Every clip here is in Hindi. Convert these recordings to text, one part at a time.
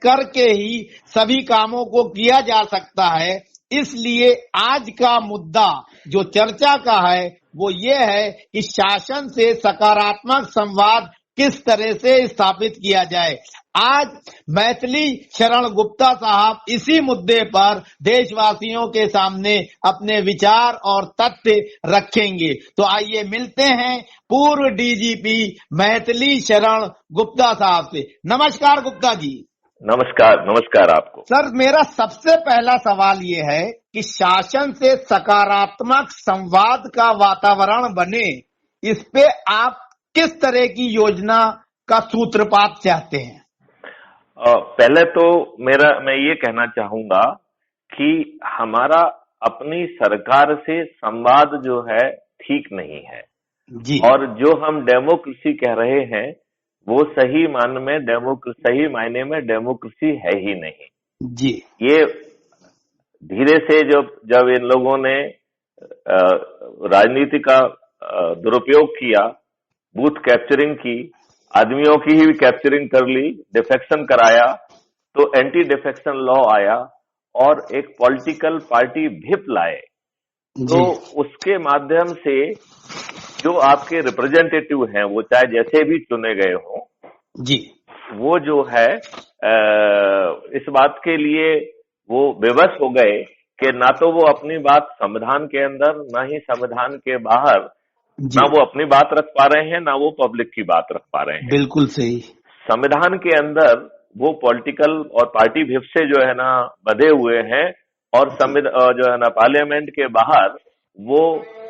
करके ही सभी कामों को किया जा सकता है। इसलिए आज का मुद्दा जो चर्चा का है वो ये है कि शासन से सकारात्मक संवाद किस तरह से स्थापित किया जाए। आज मैथिली शरण गुप्ता साहब इसी मुद्दे पर देशवासियों के सामने अपने विचार और तथ्य रखेंगे। तो आइए मिलते हैं पूर्व डीजीपी मैथिली शरण गुप्ता साहब से। नमस्कार गुप्ता जी। नमस्कार। नमस्कार आपको। सर, मेरा सबसे पहला सवाल ये है कि शासन से सकारात्मक संवाद का वातावरण बने, इस पे आप किस तरह की योजना का सूत्रपात चाहते हैं? पहले तो मैं ये कहना चाहूंगा कि हमारा अपनी सरकार से संवाद जो है ठीक नहीं है जी। और जो हम डेमोक्रेसी कह रहे हैं वो सही मायने में डेमोक्रेसी है ही नहीं जी। ये धीरे से जब इन लोगों ने राजनीति का दुरुपयोग किया, बूथ कैप्चरिंग की, आदमियों की ही कैप्चरिंग कर ली, डिफेक्शन कराया, तो एंटी डिफेक्शन लॉ आया और एक पॉलिटिकल पार्टी व्हिप लाए। तो उसके माध्यम से जो आपके रिप्रेजेंटेटिव हैं वो चाहे जैसे भी चुने गए हों जी, वो जो है इस बात के लिए वो विवश हो गए कि ना तो वो अपनी बात संविधान के अंदर ना ही संविधान के बाहर ना वो अपनी बात रख पा रहे हैं ना वो पब्लिक की बात रख पा रहे हैं। बिल्कुल सही। संविधान के अंदर वो पॉलिटिकल और पार्टी व्हिप से जो है ना बंधे हुए हैं और जो है ना पार्लियामेंट के बाहर वो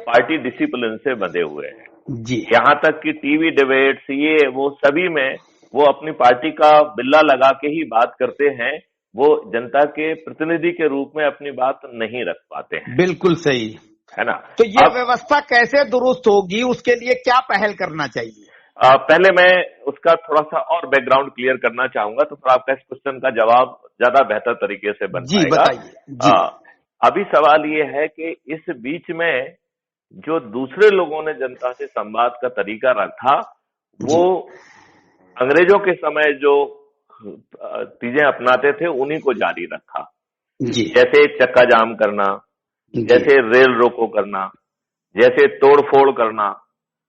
पार्टी डिसिप्लिन से बंधे हुए हैं जी। यहाँ तक कि टीवी डिबेट्स ये वो सभी में वो अपनी पार्टी का बिल्ला लगा के ही बात करते हैं, वो जनता के प्रतिनिधि के रूप में अपनी बात नहीं रख पाते हैं। बिल्कुल सही है ना। तो ये व्यवस्था कैसे दुरुस्त होगी, उसके लिए क्या पहल करना चाहिए? पहले मैं उसका थोड़ा सा और बैकग्राउंड क्लियर करना चाहूंगा तो फिर आपका इस क्वेश्चन का जवाब ज्यादा बेहतर तरीके से बन जी, पाएगा। बताइए। अभी सवाल ये है कि इस बीच में जो दूसरे लोगों ने जनता से संवाद का तरीका रखा वो अंग्रेजों के समय जो चीजें अपनाते थे उन्हीं को जारी रखा जी। जैसे चक्का जाम करना, जैसे रेल रोको करना, जैसे तोड़ फोड़ करना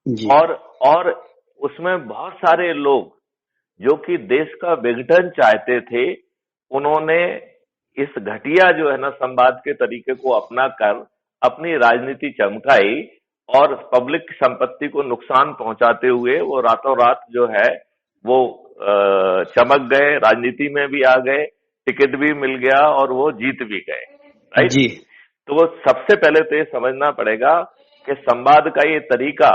जी। और उसमें बहुत सारे लोग जो कि देश का विघटन चाहते थे उन्होंने इस घटिया जो है ना संवाद के तरीके को अपना कर अपनी राजनीति चमकाई और पब्लिक संपत्ति को नुकसान पहुंचाते हुए वो रातों रात जो है वो चमक गए, राजनीति में भी आ गए, टिकट भी मिल गया और वो जीत भी गए। राइट जी। तो वो सबसे पहले तो ये समझना पड़ेगा कि संवाद का ये तरीका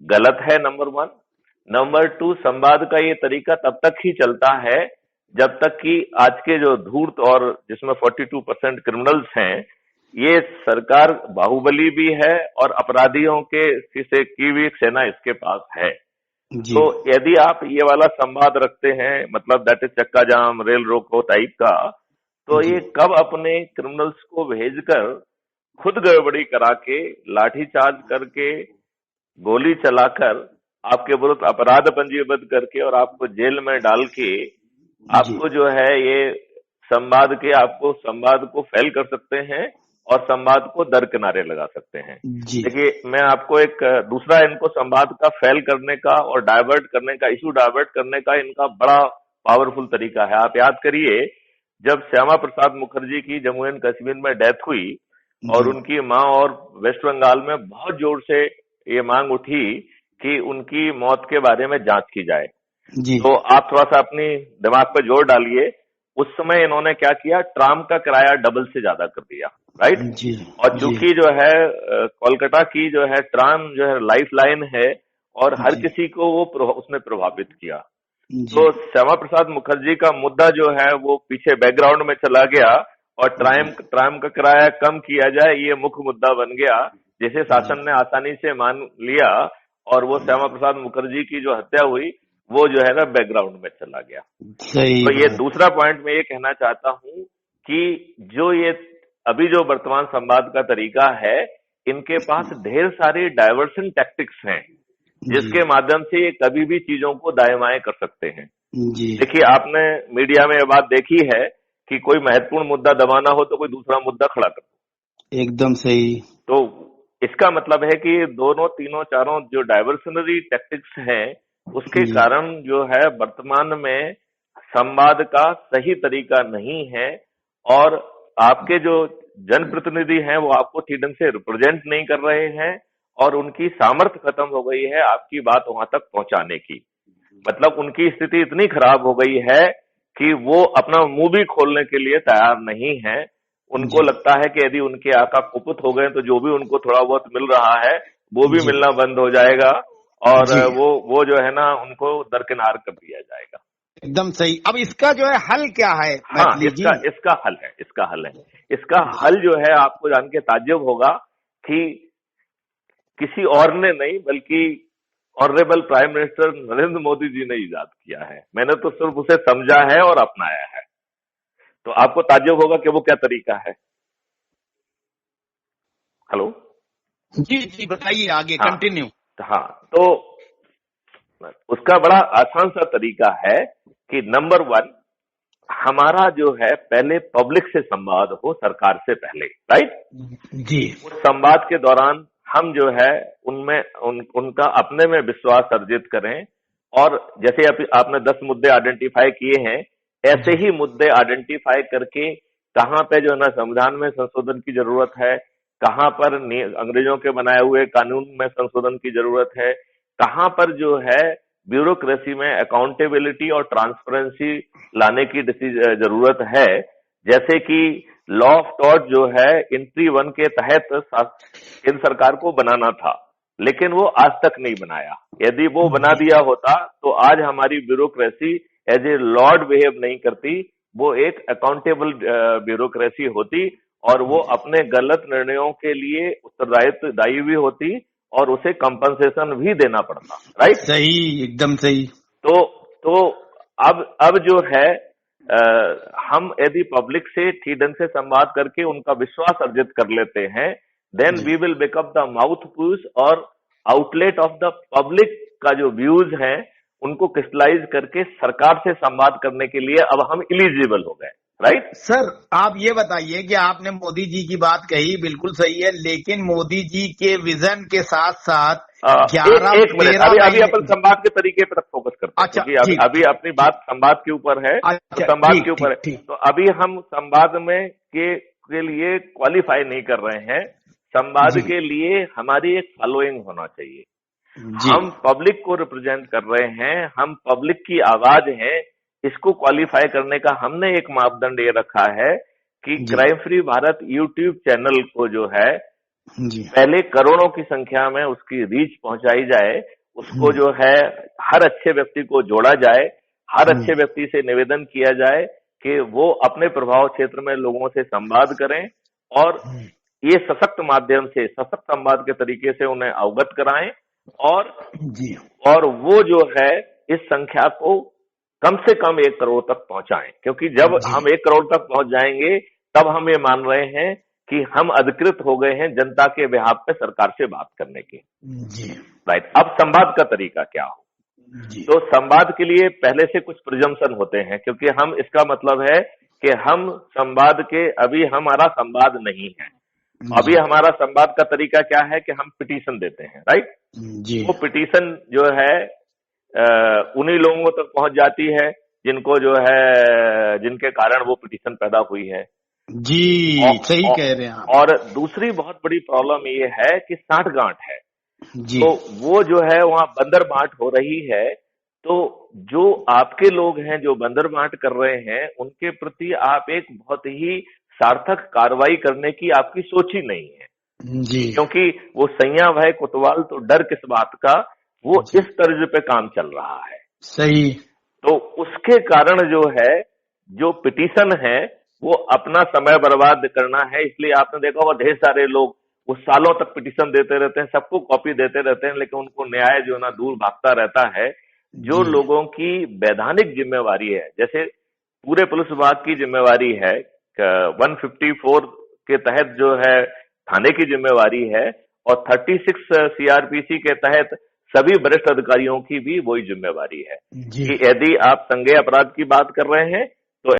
गलत है, नंबर 1। नंबर 2, संवाद का ये तरीका तब तक ही चलता है जब तक कि आज के जो धूर्त और जिसमें 42% क्रिमिनल्स हैं, ये सरकार बाहुबली भी है और अपराधियों के से की भी सेना इसके पास है। तो यदि आप ये वाला संवाद रखते हैं, मतलब दैट इज चक्का जाम, रेल रोको टाइप का, तो ये कब अपने क्रिमिनल्स को भेजकर खुद गड़बड़ी करा के, लाठीचार्ज करके, गोली चलाकर, आपके विरुद्ध अपराध पंजीबद्ध करके और आपको जेल में डाल के आपको जो है ये संवाद को फेल कर सकते हैं और संवाद को दरकिनारे लगा सकते हैं। देखिए, मैं आपको एक दूसरा इनको संवाद का फेल करने का और इशू डाइवर्ट करने का इनका बड़ा पावरफुल तरीका है। आप याद करिए, जब श्यामा प्रसाद मुखर्जी की जम्मू एंड कश्मीर में डेथ हुई और उनकी माँ और वेस्ट बंगाल में बहुत जोर से ये मांग उठी कि उनकी मौत के बारे में जांच की जाए। तो आप थोड़ा सा अपनी दिमाग पे जोर डालिए, उस समय इन्होंने क्या किया, ट्राम का किराया डबल से ज्यादा कर दिया। राइट जी। और चूंकि जो है कोलकाता की जो है ट्राम जो है लाइफ लाइन है और हर किसी को वो उसने प्रभावित किया। तो श्यामा प्रसाद मुखर्जी का मुद्दा जो है वो पीछे बैकग्राउंड में चला गया और ट्राम का किराया कम किया जाए, ये मुख्य मुद्दा बन गया, जिसे शासन ने आसानी से मान लिया और वो श्यामा प्रसाद मुखर्जी की जो हत्या हुई वो जो है ना बैकग्राउंड में चला गया। तो ये दूसरा पॉइंट मैं ये कहना चाहता हूँ कि जो ये अभी जो वर्तमान संवाद का तरीका है, इनके पास ढेर सारी डाइवर्सन टैक्टिक्स हैं जिसके माध्यम से ये कभी भी चीजों को दाएं बाएं कर सकते हैं। जी देखिए, आपने मीडिया में ये बात देखी है कि कोई महत्वपूर्ण मुद्दा दबाना हो तो कोई दूसरा मुद्दा खड़ा कर दो। एकदम सही। तो इसका मतलब है कि दोनों तीनों चारों जो डाइवर्सनरी टैक्टिक्स हैं, उसके जी कारण जो है वर्तमान में संवाद का सही तरीका नहीं है। और आपके जो जनप्रतिनिधि हैं वो आपको ठीक ढंग से रिप्रेजेंट नहीं कर रहे हैं, और उनकी सामर्थ्य खत्म हो गई है आपकी बात वहां तक पहुंचाने की। मतलब उनकी स्थिति इतनी खराब हो गई है कि वो अपना मुंह भी खोलने के लिए तैयार नहीं है। उनको जी लगता है कि यदि उनके आका कुपित हो गए तो जो भी उनको थोड़ा बहुत मिल रहा है वो भी जी मिलना बंद हो जाएगा, और जी वो जो है ना उनको दरकिनार कर दिया जाएगा। एकदम सही। अब इसका जो है हल क्या है हाँ, मैथिली जी? इसका हल है, इसका हल जो है आपको जान के ताज्जुब होगा कि किसी और ने नहीं बल्कि honourable prime minister Narendra Modi ji ने इजाद किया है। मैंने तो सिर्फ उसे समझा है और अपनाया है। तो आपको ताज्जुब होगा कि वो क्या तरीका है। हेलो। जी जी बताइए, आगे हाँ कंटिन्यू। हाँ, तो उसका बड़ा आसान सा तरीका है कि नंबर वन, हमारा जो है पहले पब्लिक से संवाद हो सरकार से पहले, राइट। जी उस संवाद के दौरान हम जो है उनका अपने में विश्वास अर्जित करें। और जैसे आपने 10 मुद्दे आइडेंटिफाई किए हैं, ऐसे जी ही मुद्दे आइडेंटिफाई करके कहां पे जो है ना संविधान में संशोधन की जरूरत है, कहां पर अंग्रेजों के बनाए हुए कानून में संशोधन की जरूरत है, कहां पर जो है ब्यूरोक्रेसी में अकाउंटेबिलिटी और ट्रांसपेरेंसी लाने की जरूरत है। जैसे कि लॉ ऑफ टॉर्ट जो है एंट्री 1 के तहत केंद्र सरकार को बनाना था, लेकिन वो आज तक नहीं बनाया। यदि वो बना जी दिया होता तो आज हमारी bureaucracy as a lord behave नहीं करती, वो एक अकाउंटेबल ब्यूरोक्रेसी होती, और वो अपने गलत निर्णयों के लिए दायी भी होती, और उसे कंपनसेशन भी देना पड़ता, राइट। सही, एकदम सही। तो तो अब जो है हम यदि पब्लिक से ठीक ढंग से संवाद करके उनका विश्वास अर्जित कर लेते हैं, देन जी we will become the mouthpiece और आउटलेट ऑफ द पब्लिक का जो व्यूज हैं उनको क्रिस्टलाइज करके सरकार से संवाद करने के लिए अब हम इलिजिबल हो गए, राइट। सर, आप ये बताइए कि आपने मोदी जी की बात कही, बिल्कुल सही है, लेकिन मोदी जी के विजन के साथ साथ एक मिनट, 13 अभी महीने। अपन संवाद के तरीके पर फोकस करते हैं, अच्छा क्योंकि अभी ठीक अभी ठीक अपनी बात संवाद के ऊपर है, तो अच्छा संवाद ठीक के ऊपर ठीक है। ठीक। तो अभी हम संवाद में के लिए क्वालिफाई नहीं कर रहे हैं। संवाद जी के लिए हमारी एक फॉलोइंग होना चाहिए। जी हम पब्लिक को रिप्रेजेंट कर रहे हैं, हम पब्लिक की आवाज हैं। इसको क्वालिफाई करने का हमने एक मापदंड ये रखा है कि जी crime free Bharat YouTube channel को जो है जी पहले करोड़ों की संख्या में उसकी रीच पहुंचाई जाए, उसको जो है हर अच्छे व्यक्ति को जोड़ा जाए, हर अच्छे व्यक्ति से निवेदन किया जाए कि वो अपने प्रभाव क्षेत्र में लोगों से संवाद करें, और ये सशक्त माध्यम से सशक्त संवाद के तरीके से उन्हें अवगत कराएं, और जी वो जो है इस संख्या को कम से कम 1 करोड़ तक पहुंचाएं। क्योंकि जब जी हम 1 करोड़ तक पहुंच जाएंगे तब हम ये मान रहे हैं कि हम अधिकृत हो गए हैं जनता के बिहाफ पे सरकार से बात करने के, जी राइट। अब संवाद का तरीका क्या हो, जी तो संवाद के लिए पहले से कुछ प्रिजम्पशन होते हैं, क्योंकि हम इसका मतलब है कि हम संवाद के अभी हमारा संवाद नहीं है। अभी जी हमारा संवाद का तरीका क्या है कि हम पिटीशन देते हैं, राइट। जी वो पिटीशन जो है उन्हीं लोगों तक पहुंच जाती है जिनको जो है जिनके कारण वो पिटीशन पैदा हुई है। जी और, सही और, कह रहे हैं आप। और दूसरी बहुत बड़ी प्रॉब्लम ये है कि साठगांठ है, जी तो वो जो है वहां बंदर बांट हो रही है। तो जो आपके लोग हैं जो बंदर बांट कर रहे हैं उनके प्रति आप एक बहुत ही सार्थक कार्रवाई करने की आपकी सोच ही नहीं है, जी क्योंकि वो सैया भय कोतवाल तो डर किस बात का, वो जी इस तर्ज पे काम चल रहा है। सही। तो उसके कारण जो है जो पिटीशन है वो अपना समय बर्बाद करना है। इसलिए आपने देखा होगा ढेर सारे लोग वो सालों तक पिटीशन देते रहते हैं, सबको कॉपी देते रहते हैं, लेकिन उनको न्याय जो ना दूर भागता रहता है। जो जी लोगों की वैधानिक जिम्मेवारी है, जैसे पूरे पुलिस विभाग की जिम्मेवारी है, 154 के तहत जो है थाने की जिम्मेवारी है, और 36 सीआरपीसी के तहत सभी वरिष्ठ अधिकारियों की भी वही जिम्मेवारी है जी कि यदि आप संज्ञेय अपराध की बात कर रहे हैं